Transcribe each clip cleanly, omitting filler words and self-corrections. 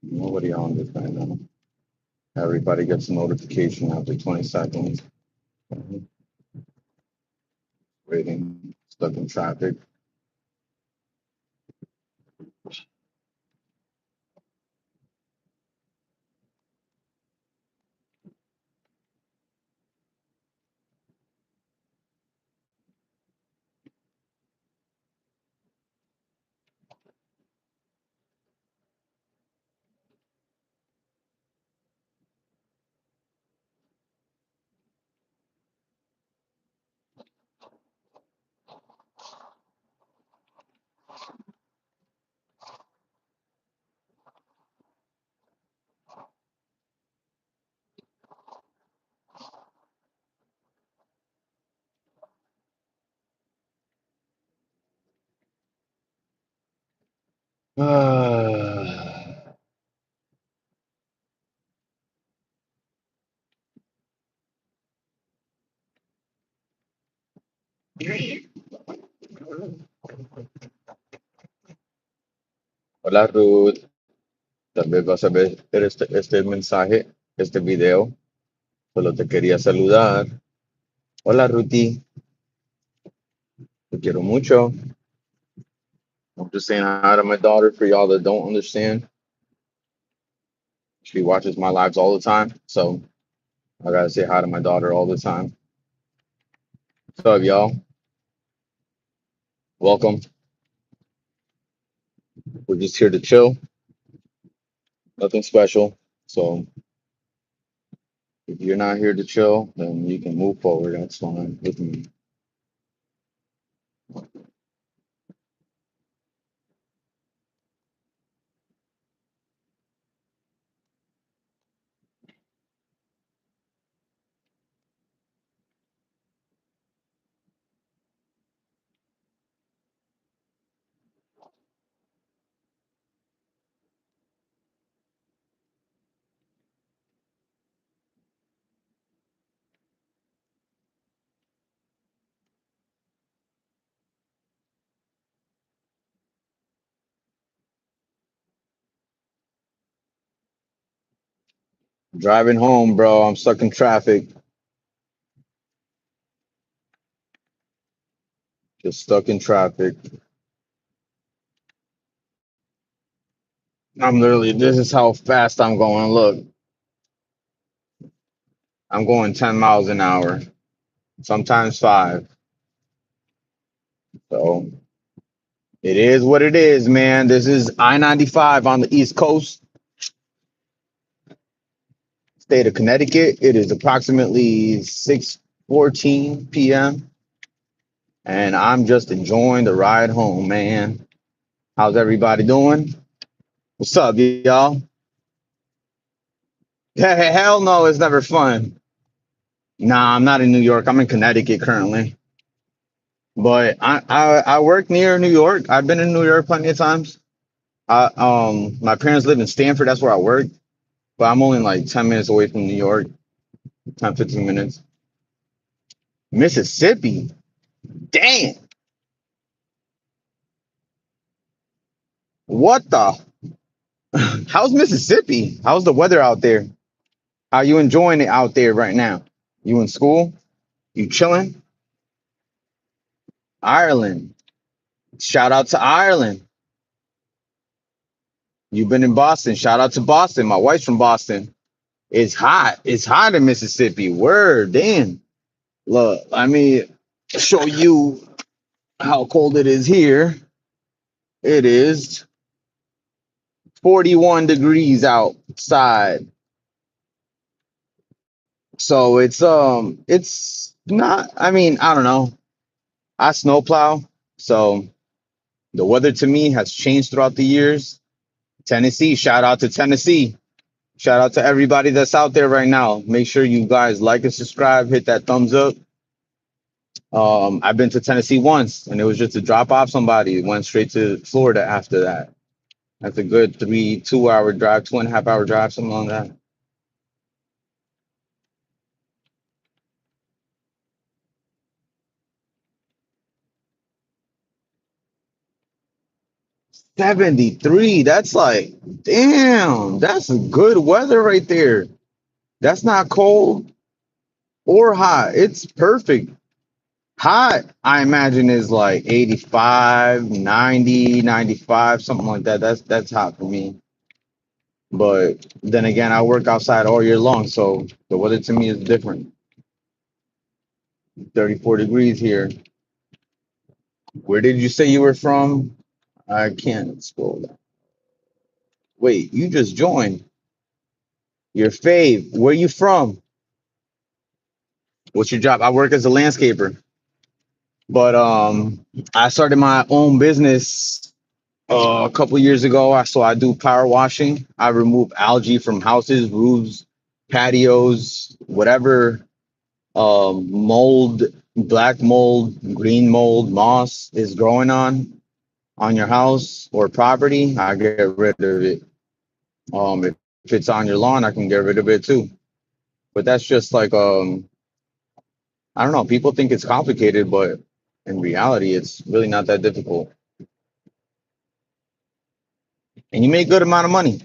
Nobody on this right now. Everybody gets a notification after 20 seconds. Waiting, stuck in traffic. Ah. Hola Ruth, tal vez vas a ver este mensaje, este video. Solo te quería saludar. Hola Ruti, te quiero mucho. I'm just saying hi to my daughter for y'all that don't understand. She watches my lives all the time, so I gotta say hi to my daughter all the time. What's up, y'all? Welcome. We're just here to chill, nothing special. So if you're not here to chill, then you can move forward. That's fine with me. Driving home, bro. I'm stuck in traffic. Just stuck in traffic. I'm literally, this is how fast I'm going. Look, I'm going 10 miles an hour, sometimes five. So it is what it is, man. This is I-95 on the East Coast, state of Connecticut. It is approximately 6:14 p.m. and I'm just enjoying the ride home, man. How's everybody doing? What's up, y'all? Hell no, it's never fun. Nah, I'm not in New York. I'm in Connecticut currently. But I work near New York. I've been in New York plenty of times. My parents live in Stanford. That's where I work. But I'm only like 10 minutes away from New York. 10, 15 minutes. Mississippi. Damn. What the? How's Mississippi? How's the weather out there? How you enjoying it out there right now? You in school? You chilling? Ireland. Shout out to Ireland. You've been in Boston. Shout out to Boston. My wife's from Boston. It's hot. It's hot in Mississippi. Word, damn. Look, let me show you how cold it is here. It is 41 degrees outside. So it's not, I mean, I don't know. I snowplow, so the weather to me has changed throughout the years. Tennessee, shout out to Tennessee. Shout out to everybody that's out there right now. Make sure you guys like and subscribe, hit that thumbs up. I've been to Tennessee once and it was just to drop off somebody. Went straight to Florida after that. That's a good 2 hour drive, 2.5 hour drive, something like that. 73. That's like, damn, that's good weather right there. That's not cold or hot. It's perfect. Hot, I imagine, is like 85, 90, 95, something like that. That's hot for me. But then again, I work outside all year long, so the weather to me is different. 34 degrees here. Where did you say you were from? I can't scroll down. Wait, you just joined. Your fave. Where you from? What's your job? I work as a landscaper. But I started my own business a couple years ago. I do power washing. I remove algae from houses, roofs, patios, whatever mold, black mold, green mold, moss is growing on your house or property. I get rid of it. If it's on your lawn, I can get rid of it too. But that's just like I don't know. People think it's complicated, but in reality, it's really not that difficult. And you make good amount of money.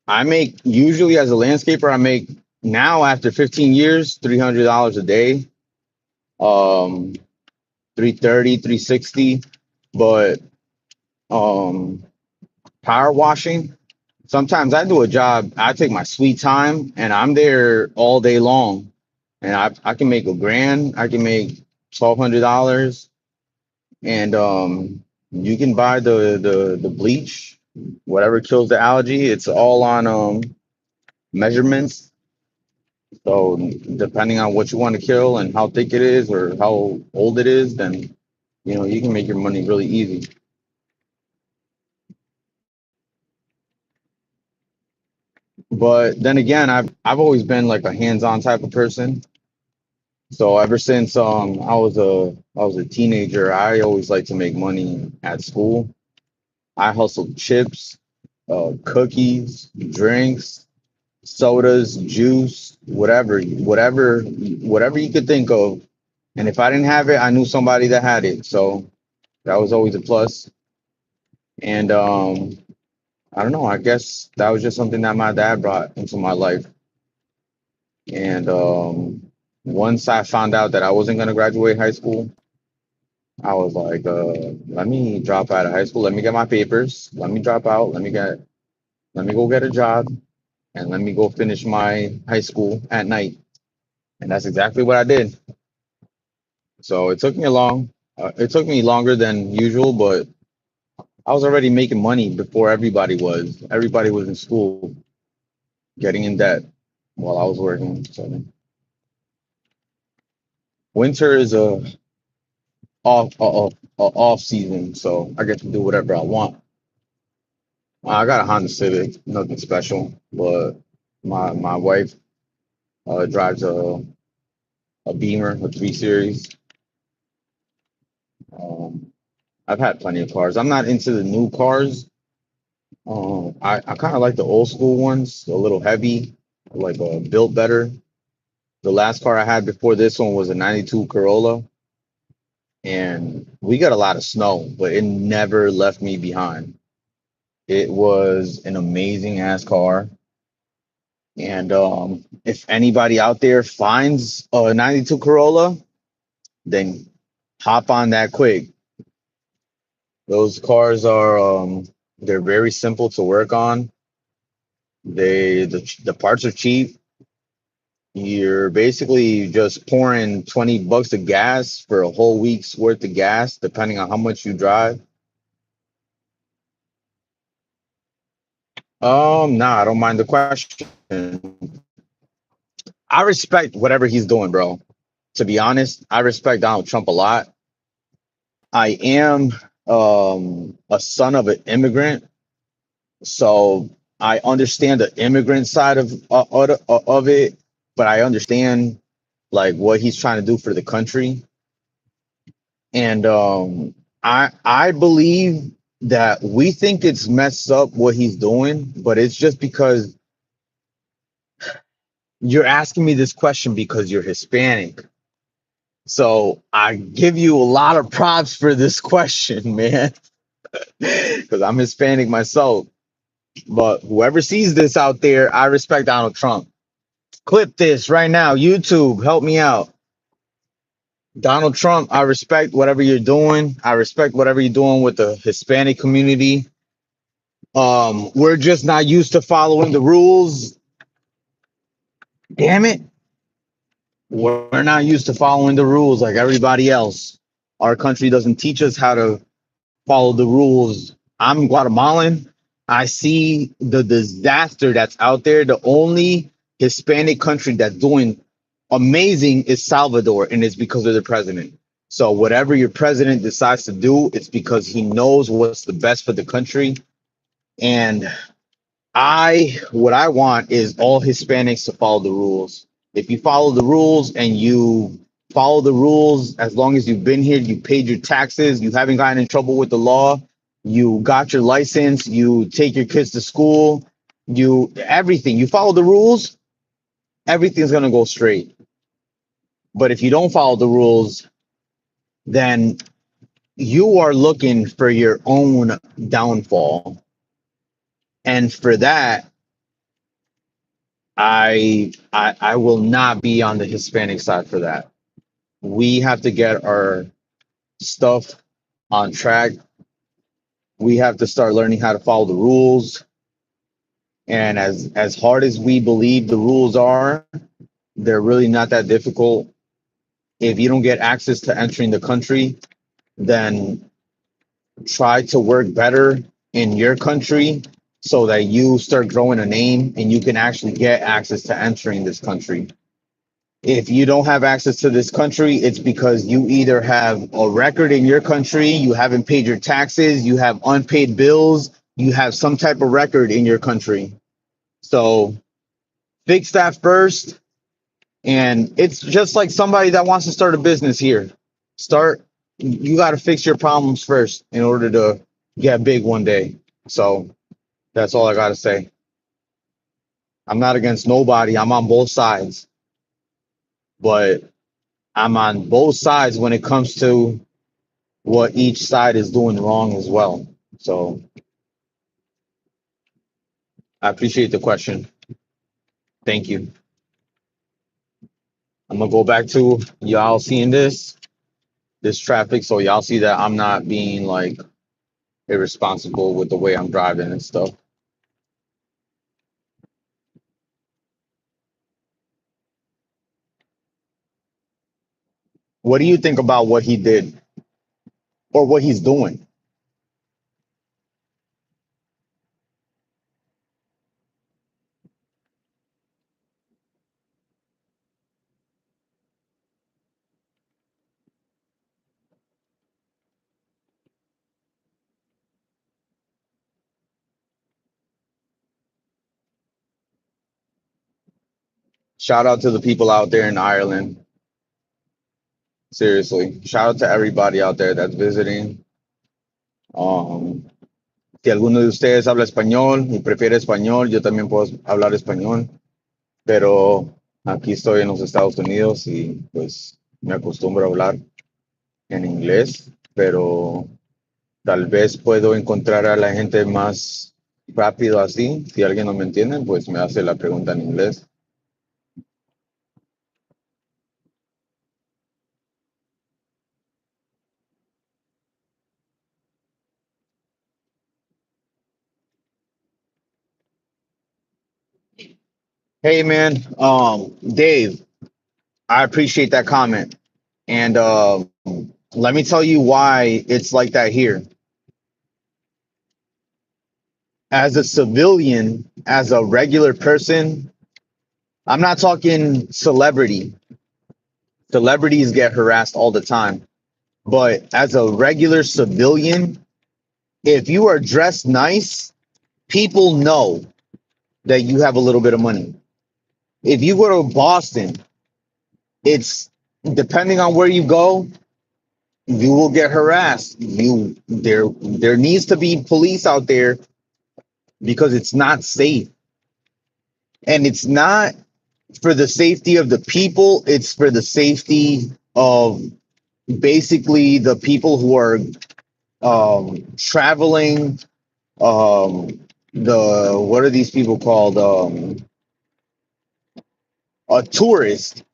I make usually as a landscaper, I make now after 15 years, $300 a day, um, 330, 360. But um, power washing, sometimes I do a job, I take my sweet time and I'm there all day long. And I can make a grand, I can make $1,200. And you can buy the bleach, whatever kills the algae. It's all on measurements. So depending on what you want to kill and how thick it is or how old it is, then you can make your money really easy. But then again, I've always been like a hands-on type of person. So ever since I was a teenager, I always liked to make money at school. I hustled chips, cookies, drinks, sodas, juice, whatever you could think of. And if I didn't have it, I knew somebody that had it. So that was always a plus. And I don't know, I guess that was just something that my dad brought into my life. And once I found out that I wasn't going to graduate high school, I was like, let me drop out of high school, let me get my papers, let me drop out, let me go get a job, and let me go finish my high school at night. And that's exactly what I did. So it took me longer than usual, but I was already making money before everybody was. Everybody was in school getting in debt while I was working. So winter is a off season, so I get to do whatever I want. I got a Honda Civic, nothing special, but my wife drives a Beamer, a 3 Series. Um, I've had plenty of cars. I'm not into the new cars. I kind of like the old school ones, a little heavy, like built better. The last car I had before this one was a 92 Corolla, and we got a lot of snow, but it never left me behind. It was an amazing ass car. And if anybody out there finds a 92 Corolla, then hop on that quick. Those cars are they're very simple to work on. The parts are cheap. You're basically just pouring 20 bucks of gas for a whole week's worth of gas, depending on how much you drive. Nah, I don't mind the question. I respect whatever he's doing, bro. To be honest, I respect Donald Trump a lot. I am a son of an immigrant, so I understand the immigrant side of it, but I understand like what he's trying to do for the country. And I believe that we think it's messed up what he's doing, but it's just because you're asking me this question because you're Hispanic. So I give you a lot of props for this question, man. because I'm Hispanic myself. But whoever sees this out there, I respect Donald Trump. Clip this right now. YouTube, help me out. Donald Trump, I respect whatever you're doing. I respect whatever you're doing with the Hispanic community. We're just not used to following the rules. Damn it. We're not used to following the rules like everybody else. Our country doesn't teach us how to follow the rules. I'm Guatemalan. I see the disaster that's out there. The only Hispanic country that's doing amazing is Salvador, and it's because of the president. So whatever your president decides to do, it's because he knows what's the best for the country. And what I want is all Hispanics to follow the rules. If you follow the rules and you follow the rules, as long as you've been here, you paid your taxes, you haven't gotten in trouble with the law, you got your license, you take your kids to school, you everything, you follow the rules, everything's gonna go straight. But if you don't follow the rules, then you are looking for your own downfall. And for that, I will not be on the Hispanic side for that. We have to get our stuff on track. We have to start learning how to follow the rules. And as hard as we believe the rules are, they're really not that difficult. If you don't get access to entering the country, then try to work better in your country so that you start growing a name and you can actually get access to entering this country. If you don't have access to this country, it's because you either have a record in your country, you haven't paid your taxes, you have unpaid bills, you have some type of record in your country. So fix that first. And it's just like somebody that wants to start a business here. You got to fix your problems first in order to get big one day. So that's all I got to say. I'm not against nobody. I'm on both sides. But I'm on both sides when it comes to what each side is doing wrong as well. So I appreciate the question. Thank you. I'm gonna go back to y'all seeing this traffic, so y'all see that I'm not being like irresponsible with the way I'm driving and stuff. What do you think about what he did or what he's doing? Shout out to the people out there in Ireland. Seriously, shout out to everybody out there that's visiting. Um, si alguno de ustedes habla español y prefiere español, yo también puedo hablar español, pero aquí estoy en los Estados Unidos y pues me acostumbro a hablar en inglés, pero tal vez puedo encontrar a la gente más rápido así. Si alguien no me entiende, pues me hace la pregunta en inglés. Hey man, Dave, I appreciate that comment. And let me tell you why it's like that here. As a civilian, as a regular person, I'm not talking celebrity. Celebrities get harassed all the time. But as a regular civilian, if you are dressed nice, people know that you have a little bit of money. If you go to Boston, it's depending on where you go, you will get harassed. There needs to be police out there because it's not safe. And it's not for the safety of the people, it's for the safety of basically the people who are traveling, um, the what are these people called? A tourist.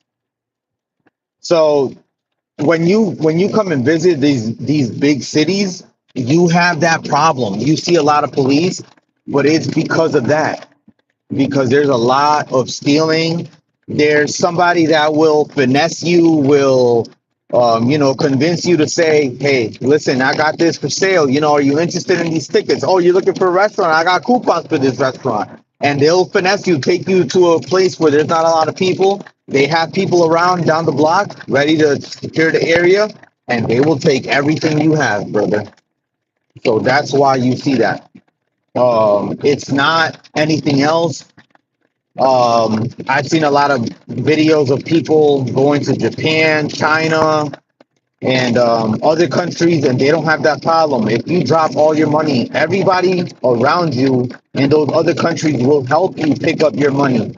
So when you come and visit these big cities, you have that problem. You see a lot of police, but it's because of that. Because there's a lot of stealing. There's somebody that will finesse you, will convince you to say, "Hey, listen, I got this for sale. Are you interested in these tickets? Oh, you're looking for a restaurant? I got coupons for this restaurant." And they'll finesse you, take you to a place where there's not a lot of people. They have people around down the block ready to secure the area, and they will take everything you have, brother. So that's why you see that. It's not anything else. I've seen a lot of videos of people going to Japan, China, and other countries, and they don't have that problem. If you drop all your money, everybody around you in those other countries will help you pick up your money.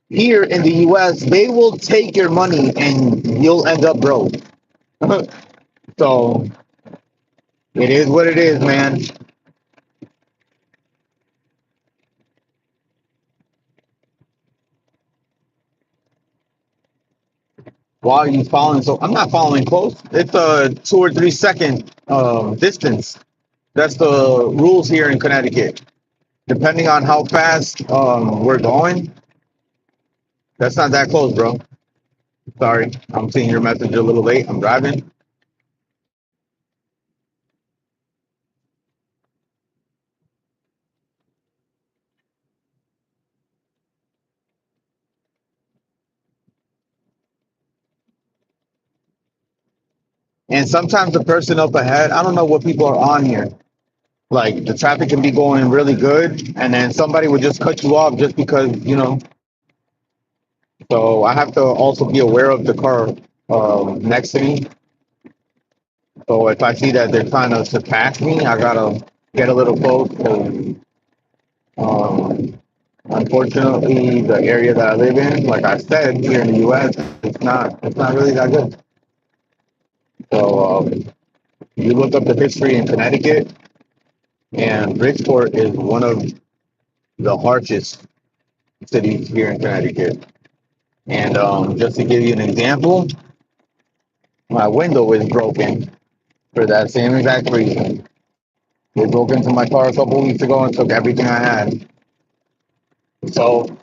Here in the US, they will take your money and you'll end up broke. So it is what it is, man. Why are you following? So I'm not following close. It's a 2 or 3 second distance. That's the rules here in Connecticut. Depending on how fast we're going, that's not that close, bro. Sorry, I'm seeing your message a little late. I'm driving. And sometimes the person up ahead, I don't know what people are on here. Like the traffic can be going really good, and then somebody would just cut you off just because. So I have to also be aware of the car next to me. So if I see that they're trying to surpass me, I gotta get a little close. 'Cause, um, unfortunately, the area that I live in, like I said, here in the U.S., it's not really that good. So you look up the history in Connecticut, and Bridgeport is one of the harshest cities here in Connecticut. And just to give you an example, my window is broken for that same exact reason. They broke into my car a couple weeks ago and took everything I had. So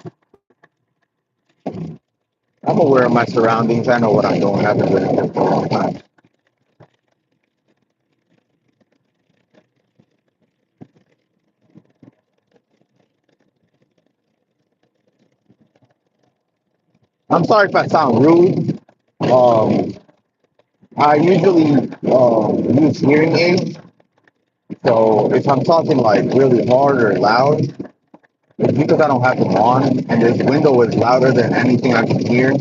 I'm aware of my surroundings. I know what I'm doing. I've been doing this for a long time. I'm sorry if I sound rude. Um, I usually use hearing aids. So if I'm talking like really hard or loud, it's because I don't have them on, and this window is louder than anything I can hear.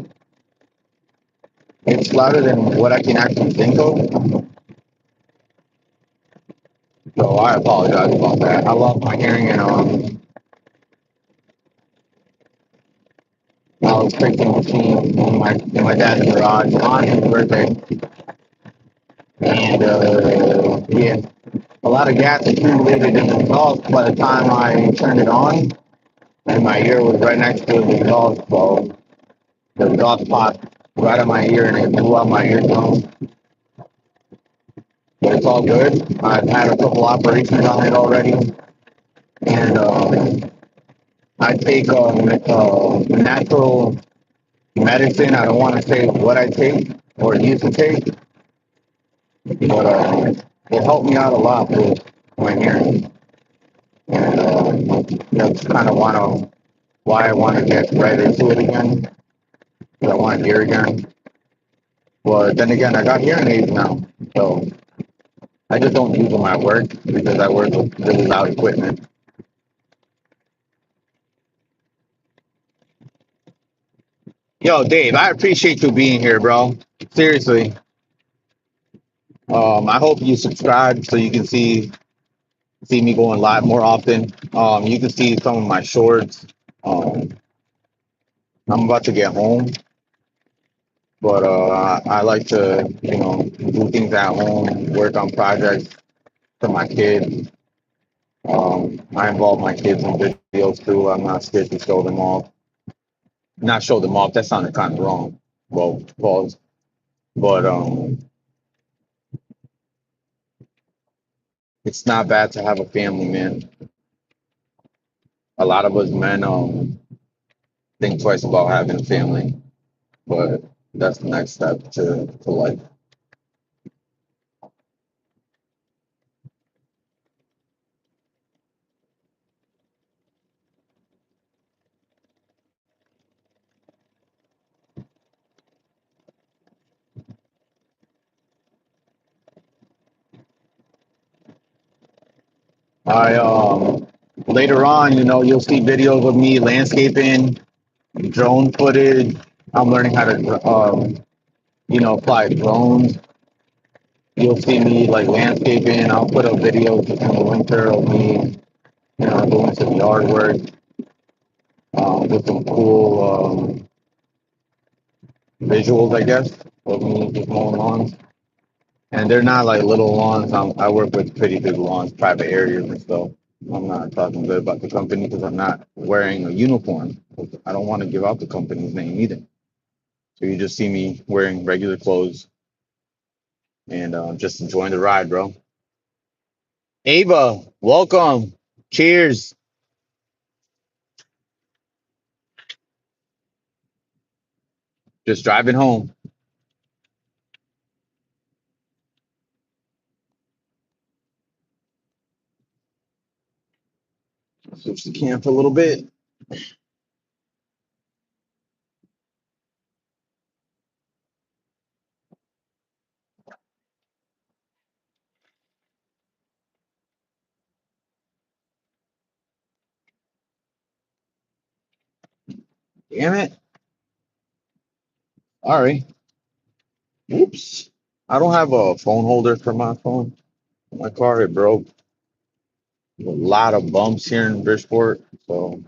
It's louder than what I can actually think of. So I apologize about that. I lost my hearing, and I was fixing a machine in my dad's garage on his birthday, and yeah, a lot of gas accumulated in the exhaust by the time I turned it on, and my ear was right next to the exhaust, so the exhaust popped right on my ear, and it blew out my eardrum. But it's all good. I've had a couple operations on it already, and I take natural medicine. I don't want to say what I take or used to take, but it helped me out a lot with my hearing. And that's kind of why I want to get right into it again. 'Cause I want to hear again. But then again, I got hearing aids now, so I just don't use them at work because I work with really loud equipment. Yo, Dave, I appreciate you being here, bro. Seriously. I hope you subscribe so you can see me going live more often. You can see some of my shorts. Um, I'm about to get home, but I like to do things at home, work on projects. for my kids. I involve my kids in videos too. I'm not scared to show them off. Not show them off. That sounded kind of wrong. Well, pause. But it's not bad to have a family, man. A lot of us men think twice about having a family, but that's the next step to life. I later on, you'll see videos of me landscaping, drone footage. I'm learning how to fly drones. You'll see me like landscaping. I'll put up videos in the winter of me, doing some yard work with some cool visuals, I guess, of me just mowing lawns. And they're not like little lawns. I work with pretty big lawns, private areas and stuff. I'm not talking good about the company because I'm not wearing a uniform. I don't want to give out the company's name either. So you just see me wearing regular clothes and just enjoying the ride, bro. Ava, welcome. Cheers. Just driving home. Switch the cam for a little bit. Damn it. All right. Oops. I don't have a phone holder for my phone. My car, it broke. A lot of bumps here in Bridgeport. So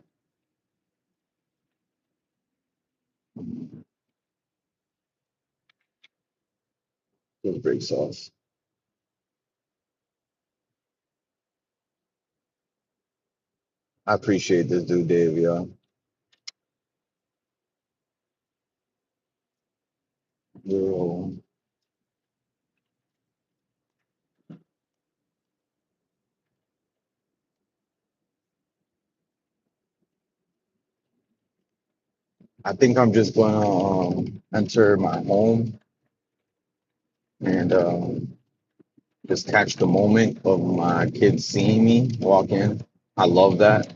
it brake sauce. I appreciate this dude, Dave, y'all. Yo, I think I'm just gonna enter my home and just catch the moment of my kids seeing me walk in. I love that.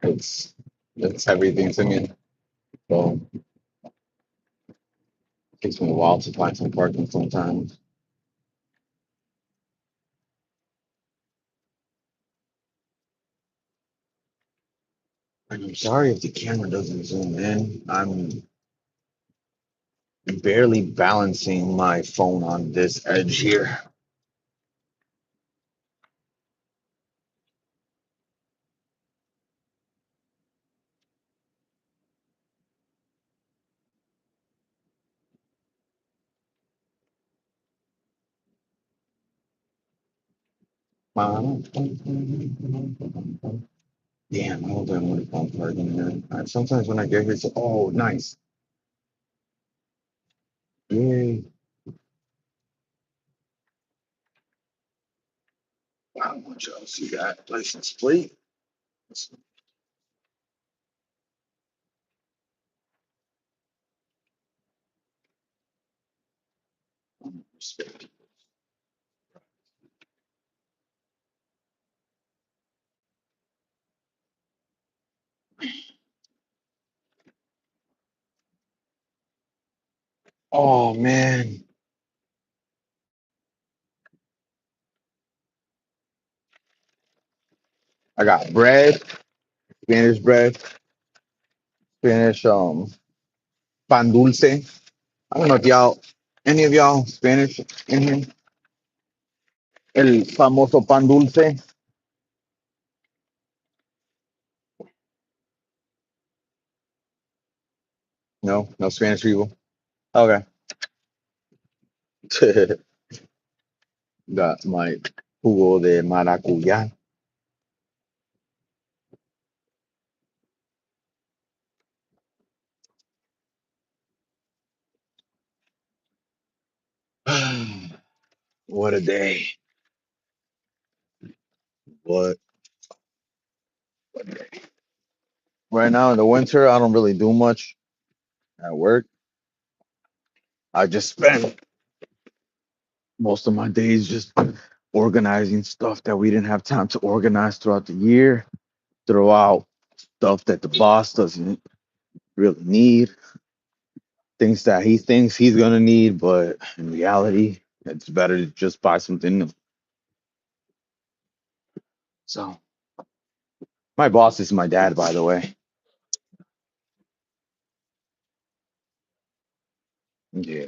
It's it's everything to me. So it takes me a while to find some parking sometimes. And I'm sorry if the camera doesn't zoom in. I'm barely balancing my phone on this edge here. Damn, hold on, what if I'm parking here? Sometimes when I get here, it's oh, nice. Yay. How much else you got? License plate. Oh man, I got bread, Spanish bread, Spanish pan dulce. I don't know if any of y'all Spanish in here. El famoso pan dulce. No, no Spanish people. Okay. Got Mike. Jugo de maracuyá. What a day. What? Right now in the winter, I don't really do much at work. I just spend most of my days just organizing stuff that we didn't have time to organize throughout the year, throw out stuff that the boss doesn't really need, things that he thinks he's gonna need, but in reality, it's better to just buy something new. So my boss is my dad, by the way. Yeah.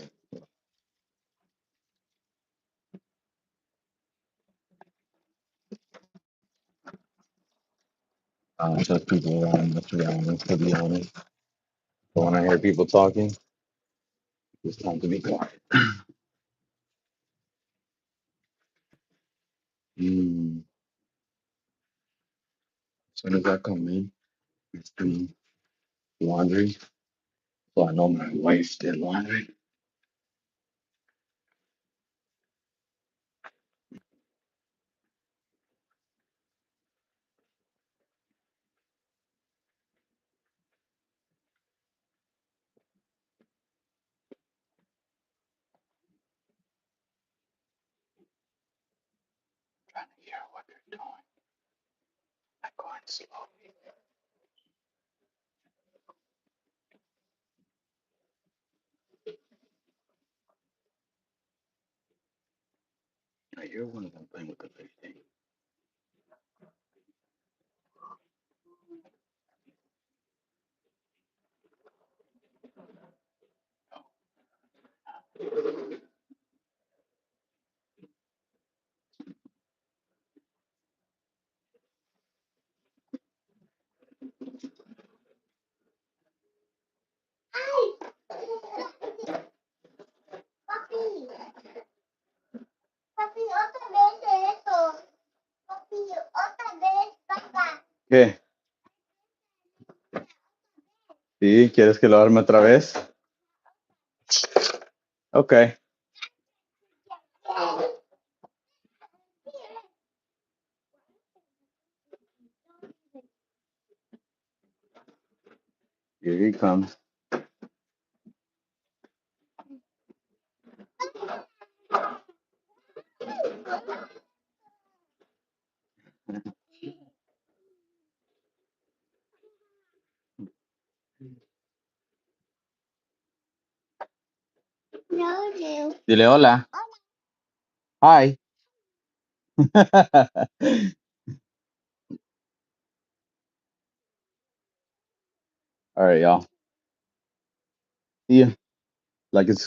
Shut people around, let's be honest, to be honest. But when I hear people talking, it's time to be quiet. Mm. As soon as I come in, it's do laundry. So I know my wife did laundry. Trying to hear what they're doing. I'm going slowly. I hear one of them playing with the big thing. ¿Qué? ¿Sí? ¿Quieres que lo arme otra vez? Okay. Here he comes. Dile hola. Hi. All right, y'all. See ya. Like it's